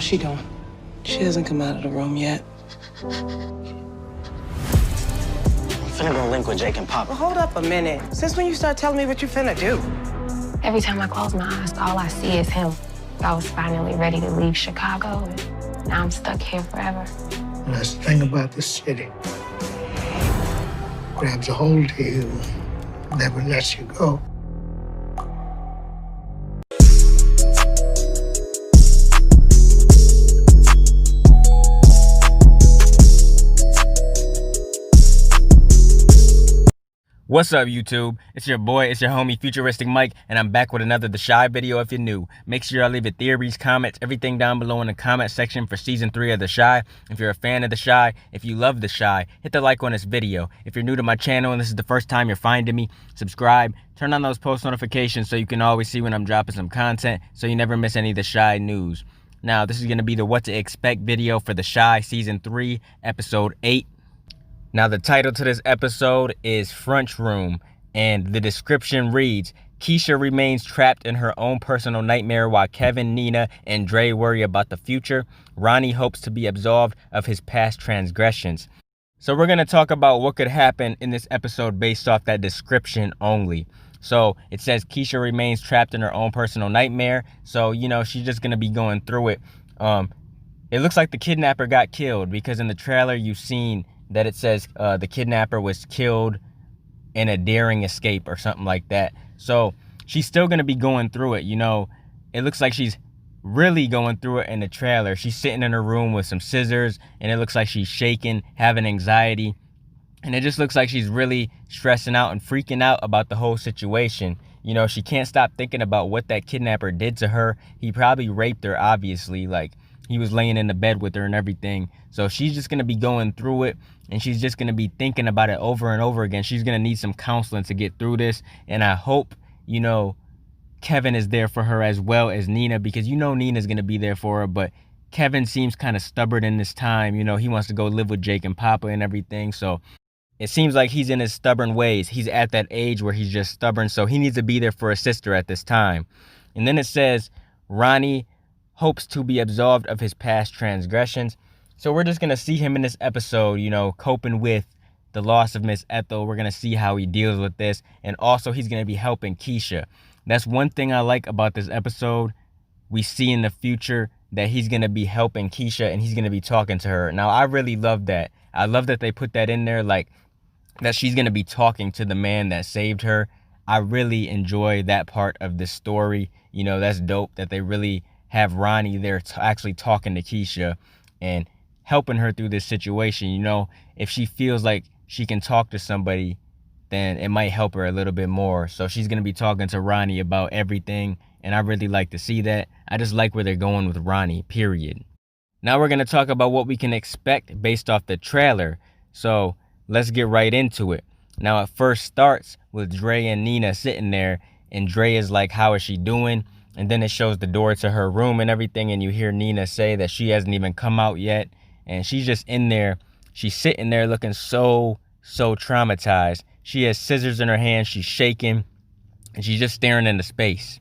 How's she doing? She hasn't come out of the room yet. I'm finna go link with Jake and Papa. Well, hold up a minute. Since when you start telling me what you finna do? Every time I close my eyes, all I see is him. I was finally ready to leave Chicago, and now I'm stuck here forever. And that's the thing about this city. Grabs a hold of you, never lets you go. What's up, YouTube? It's your boy, it's your homie, Futuristic Mike, and I'm back with another The Chi video. If you're new, make sure y'all leave your theories, comments, everything down below in the comment section for Season 3 of The Chi. If you're a fan of The Chi, if you love The Chi, hit the like on this video. If you're new to my channel and this is the first time you're finding me, subscribe, turn on those post notifications so you can always see when I'm dropping some content so you never miss any of The Chi news. Now, this is going to be the What to Expect video for The Chi Season 3, Episode 8. Now, the title to this episode is Frunchroom, and the description reads, Keisha remains trapped in her own personal nightmare while Kevin, Nina, and Dre worry about the future. Ronnie hopes to be absolved of his past transgressions. So we're going to talk about what could happen in this episode based off that description only. So it says Keisha remains trapped in her own personal nightmare. So, you know, she's just going to be going through it. It looks like the kidnapper got killed because in the trailer you've seen that it says the kidnapper was killed in a daring escape or something like that. So she's still going to be going through it. You know, it looks like she's really going through it in the trailer. She's sitting in her room with some scissors, and it looks like she's shaking, having anxiety. And it just looks like she's really stressing out and freaking out about the whole situation. You know, she can't stop thinking about what that kidnapper did to her. He probably raped her, obviously. Like, he was laying in the bed with her and everything. So she's just going to be going through it, and she's just going to be thinking about it over and over again. She's going to need some counseling to get through this. And I hope, you know, Kevin is there for her as well as Nina, because you know Nina's going to be there for her. But Kevin seems kind of stubborn in this time. You know, he wants to go live with Jake and Papa and everything. So it seems like he's in his stubborn ways. He's at that age where he's just stubborn. So he needs to be there for his sister at this time. And then it says Ronnie hopes to be absolved of his past transgressions. So we're just going to see him in this episode, you know, coping with the loss of Miss Ethel. We're going to see how he deals with this. And also he's going to be helping Keisha. That's one thing I like about this episode. We see in the future that he's going to be helping Keisha and he's going to be talking to her. Now, I really love that. I love that they put that in there, like that she's going to be talking to the man that saved her. I really enjoy that part of the story. You know, that's dope that they really have Ronnie there actually talking to Keisha and helping her through this situation. You know, if she feels like she can talk to somebody, then it might help her a little bit more. So she's going to be talking to Ronnie about everything, and I really like to see that. I just like where they're going with Ronnie, period. Now we're going to talk about what we can expect based off the trailer. So let's get right into it. Now it first starts with Dre and Nina sitting there, and Dre is like, how is she doing? And then it shows the door to her room and everything, and you hear Nina say that she hasn't even come out yet, and she's just in there. She's sitting there looking so traumatized. She has scissors in her hand, she's shaking, and she's just staring into space.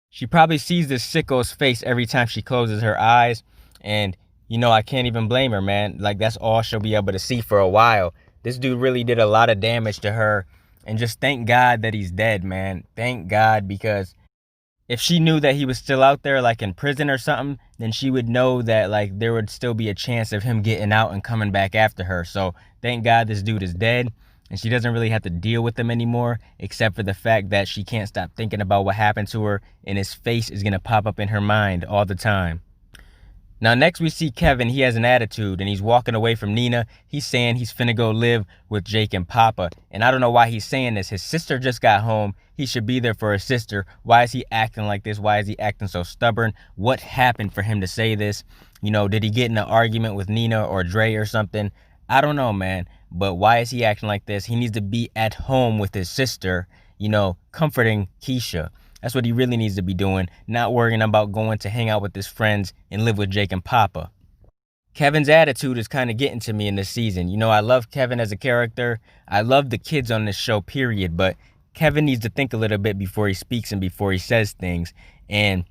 She probably sees this sicko's face every time she closes her eyes, and, you know, I can't even blame her, man. Like, that's all she'll be able to see for a while. This dude really did a lot of damage to her, and just thank God that he's dead, man. Thank God, because if she knew that he was still out there, like in prison or something, then she would know that, like, there would still be a chance of him getting out and coming back after her. So thank God this dude is dead, and she doesn't really have to deal with him anymore, except for the fact that she can't stop thinking about what happened to her, and his face is going to pop up in her mind all the time. Now, next we see Kevin. He has an attitude, and he's walking away from Nina. He's saying he's finna go live with Jake and Papa. And I don't know why he's saying this. His sister just got home. He should be there for his sister. Why is he acting like this? Why is he acting so stubborn? What happened for him to say this? You know, did he get in an argument with Nina or Dre or something? I don't know, man. But why is he acting like this? He needs to be at home with his sister, you know, comforting Keisha. That's what he really needs to be doing, not worrying about going to hang out with his friends and live with Jake and Papa. Kevin's attitude is kind of getting to me in this season. You know, I love Kevin as a character. I love the kids on this show, period. But Kevin needs to think a little bit before he speaks and before he says things. And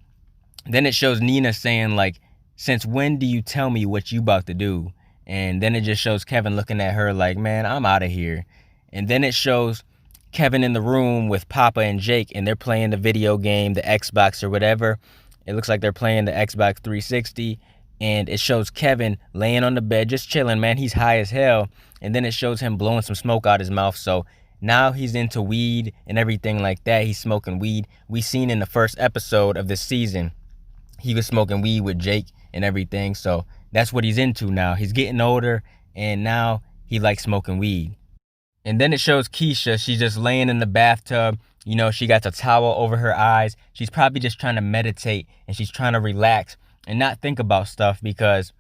then it shows Nina saying, like, since when do you tell me what you about to do? And then it just shows Kevin looking at her like, man, I'm out of here. And then it shows Kevin in the room with Papa and Jake, and they're playing the video game, the Xbox or whatever. It looks like they're playing the Xbox 360. And it shows Kevin laying on the bed, just chilling, man. He's high as hell. And then it shows him blowing some smoke out his mouth. So now he's into weed and everything like that. He's smoking weed. We seen in the first episode of this season, he was smoking weed with Jake and everything. So that's what he's into now. He's getting older, and now he likes smoking weed. And then it shows Keisha. She's just laying in the bathtub. You know, she got the towel over her eyes. She's probably just trying to meditate, and she's trying to relax and not think about stuff, because,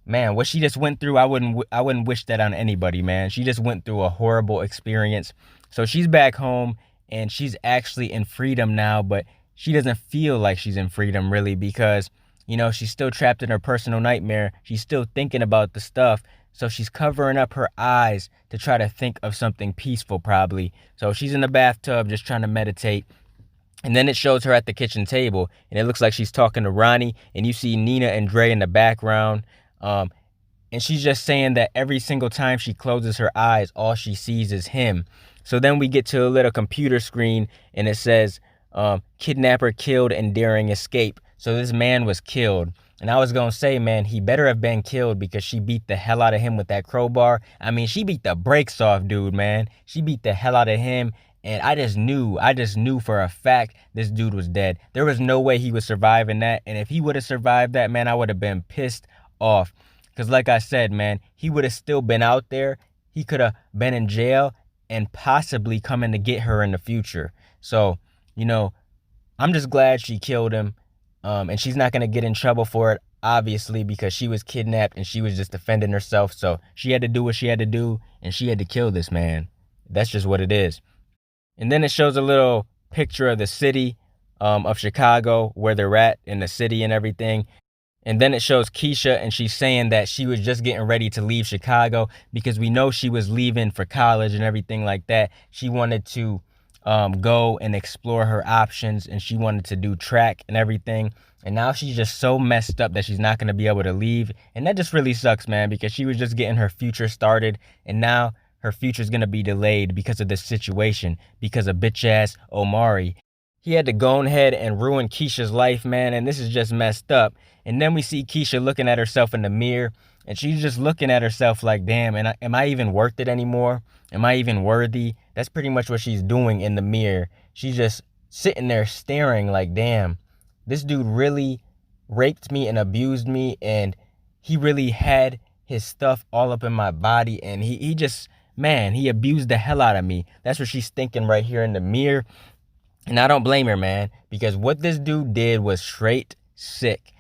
man, what she just went through, I wouldn't wish that on anybody, man. She just went through a horrible experience. So she's back home, and she's actually in freedom now, but she doesn't feel like she's in freedom really, because, you know, she's still trapped in her personal nightmare. She's still thinking about the stuff. So she's covering up her eyes to try to think of something peaceful probably. So she's in the bathtub just trying to meditate. And then it shows her at the kitchen table, and it looks like she's talking to Ronnie, and you see Nina and Dre in the background. And she's just saying that every single time she closes her eyes, all she sees is him. So then we get to a little computer screen, and it says, kidnapper killed and daring escape. So this man was killed. And I was going to say, man, he better have been killed, because she beat the hell out of him with that crowbar. I mean, she beat the brakes off, dude, man. She beat the hell out of him. And I just knew for a fact this dude was dead. There was no way he would survive in that. And if he would have survived that, man, I would have been pissed off. Because like I said, man, he would have still been out there. He could have been in jail and possibly coming to get her in the future. So, you know, I'm just glad she killed him. And she's not going to get in trouble for it, obviously, because she was kidnapped and she was just defending herself. So she had to do what she had to do, and she had to kill this man. That's just what it is. And then it shows a little picture of the city of Chicago, where they're at in the city and everything. And then it shows Keisha, and she's saying that she was just getting ready to leave Chicago, because we know she was leaving for college and everything like that. She wanted to go and explore her options, and she wanted to do track and everything. And now she's just so messed up that she's not going to be able to leave. And that just really sucks, man, because she was just getting her future started, and now her future is going to be delayed because of this situation, because of bitch ass Omari. He had to go ahead and ruin Keisha's life, man, and this is just messed up. And then we see Keisha looking at herself in the mirror, and she's just looking at herself like, damn, am I even worth it anymore? Am I even worthy? That's pretty much what she's doing in the mirror. She's just sitting there staring like, damn, this dude really raped me and abused me, and he really had his stuff all up in my body, and he just, man, he abused the hell out of me. That's what she's thinking right here in the mirror. And I don't blame her, man, because what this dude did was straight sick.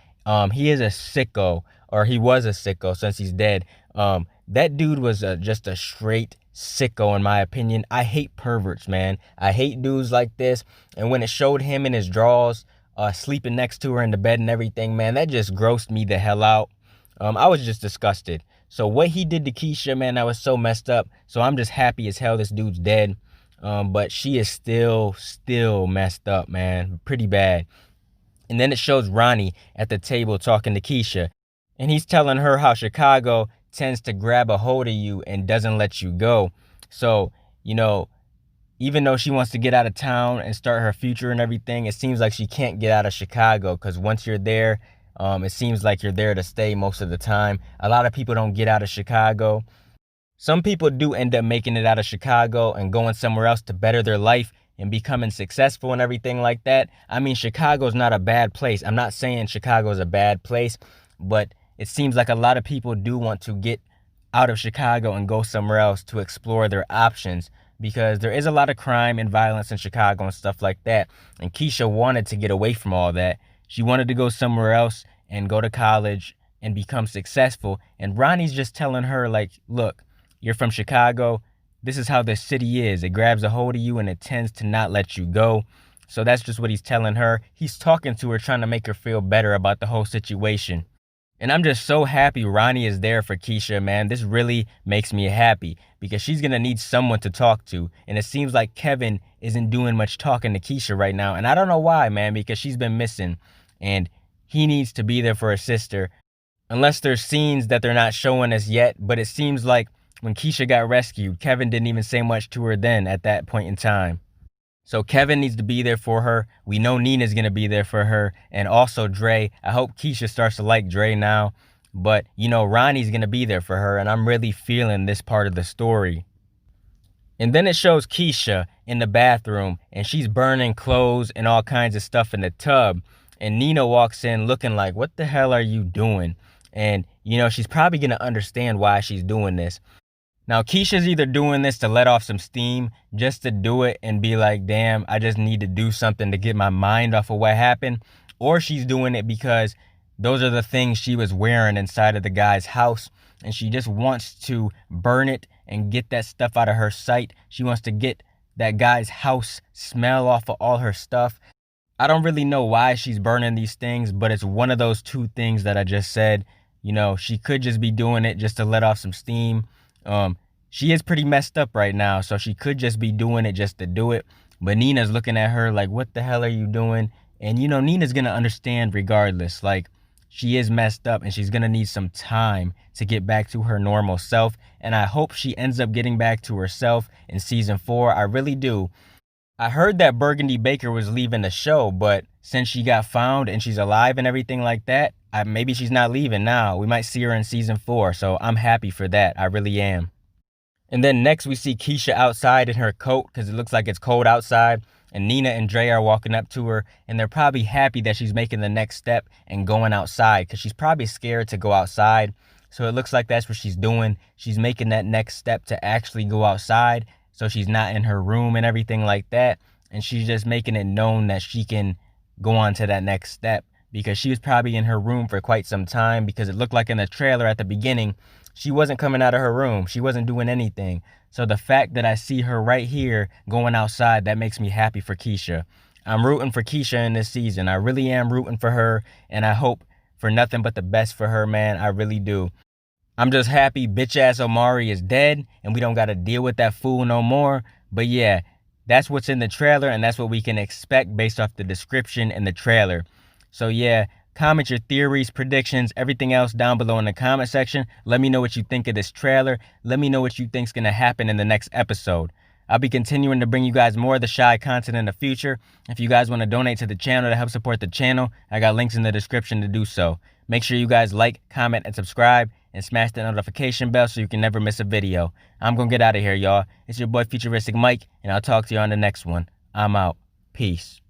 He is a sicko, or he was a sicko since he's dead. That dude was just a straight sicko, in my opinion. I hate perverts, man. I hate dudes like this. And when it showed him in his drawers, sleeping next to her in the bed and everything, man, that just grossed me the hell out. I was just disgusted. So what he did to Keisha, man, that was so messed up. So I'm just happy as hell this dude's dead. But she is still messed up, man. Pretty bad. And then it shows Ronnie at the table talking to Keisha. And he's telling her how Chicago tends to grab a hold of you and doesn't let you go. So, you know, even though she wants to get out of town and start her future and everything, it seems like she can't get out of Chicago, because once you're there, it seems like you're there to stay most of the time. A lot of people don't get out of Chicago. Some people do end up making it out of Chicago and going somewhere else to better their life and becoming successful and everything like that. I mean, Chicago's not a bad place. I'm not saying Chicago's a bad place, but it seems like a lot of people do want to get out of Chicago and go somewhere else to explore their options, because there is a lot of crime and violence in Chicago and stuff like that. And Keisha wanted to get away from all that. She wanted to go somewhere else and go to college and become successful. And Ronnie's just telling her, like, look, you're from Chicago. This is how the city is. It grabs a hold of you and it tends to not let you go. So that's just what he's telling her. He's talking to her, trying to make her feel better about the whole situation. And I'm just so happy Ronnie is there for Keisha, man. This really makes me happy, because she's going to need someone to talk to. And it seems like Kevin isn't doing much talking to Keisha right now. And I don't know why, man, because she's been missing. And he needs to be there for his sister. Unless there's scenes that they're not showing us yet, but it seems like when Keisha got rescued, Kevin didn't even say much to her then at that point in time. So Kevin needs to be there for her. We know Nina's going to be there for her. And also Dre. I hope Keisha starts to like Dre now. But, you know, Ronnie's going to be there for her. And I'm really feeling this part of the story. And then it shows Keisha in the bathroom. And she's burning clothes and all kinds of stuff in the tub. And Nina walks in looking like, what the hell are you doing? And, you know, she's probably going to understand why she's doing this. Now, Keisha's either doing this to let off some steam, just to do it and be like, damn, I just need to do something to get my mind off of what happened. Or she's doing it because those are the things she was wearing inside of the guy's house. And she just wants to burn it and get that stuff out of her sight. She wants to get that guy's house smell off of all her stuff. I don't really know why she's burning these things, but it's one of those two things that I just said. You know, she could just be doing it just to let off some steam. She is pretty messed up right now, so she could just be doing it just to do it. But Nina's looking at her like, what the hell are you doing? And, you know, Nina's going to understand regardless. Like, she is messed up and she's going to need some time to get back to her normal self. And I hope she ends up getting back to herself in season 4. I really do. I heard that Burgundy Baker was leaving the show, but since she got found and she's alive and everything like that, maybe she's not leaving now. We might see her in season 4, so I'm happy for that. I really am. And then next we see Keisha outside in her coat because it looks like it's cold outside. And Nina and Dre are walking up to her, and they're probably happy that she's making the next step and going outside because she's probably scared to go outside. So it looks like that's what she's doing. She's making that next step to actually go outside. So she's not in her room and everything like that. And she's just making it known that she can go on to that next step because she was probably in her room for quite some time because it looked like in the trailer at the beginning, she wasn't coming out of her room. She wasn't doing anything. So the fact that I see her right here going outside, that makes me happy for Keisha. I'm rooting for Keisha in this season. I really am rooting for her. And I hope for nothing but the best for her, man. I really do. I'm just happy bitch-ass Omari is dead and we don't got to deal with that fool no more. But yeah, that's what's in the trailer and that's what we can expect based off the description in the trailer. So yeah, comment your theories, predictions, everything else down below in the comment section. Let me know what you think of this trailer. Let me know what you think's going to happen in the next episode. I'll be continuing to bring you guys more of the Shy content in the future. If you guys want to donate to the channel to help support the channel, I got links in the description to do so. Make sure you guys like, comment, and subscribe, and smash the notification bell so you can never miss a video. I'm going to get out of here, y'all. It's your boy Futuristic Mike, and I'll talk to you on the next one. I'm out. Peace.